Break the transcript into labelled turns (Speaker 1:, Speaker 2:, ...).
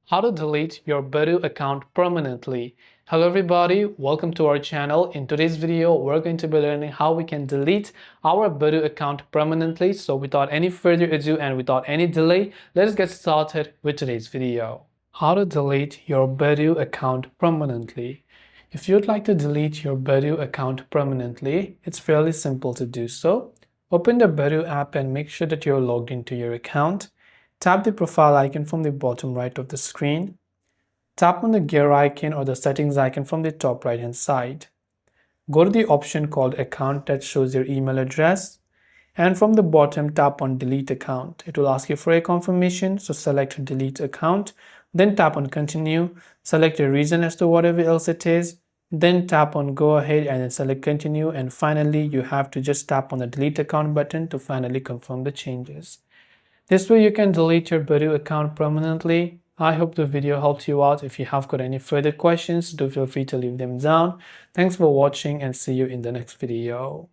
Speaker 1: How to delete your Badoo account permanently. Hello everybody, welcome to our channel. In today's video, we're going to be learning how we can delete our Badoo account permanently. So without any further ado and without any delay, let's get started with today's video. How to delete your Badoo account permanently. If you'd like to delete your Badoo account permanently, it's fairly simple to do so. Open the Badoo app and make sure that you're logged into your account. Tap the profile icon from the bottom right of the screen. Tap on the gear icon or the settings icon from the top right hand side. Go to the option called account that shows your email address. And from the bottom, tap on delete account. It will ask you for a confirmation, so select delete account. Then tap on continue. Select a reason as to whatever else it is. Then tap on go ahead and then select continue. And finally, you have to just tap on the delete account button to finally confirm the changes. This way you can delete your Badoo account permanently. I hope the video helped you out. If you have got any further questions, do feel free to leave them down. Thanks for watching and see you in the next video.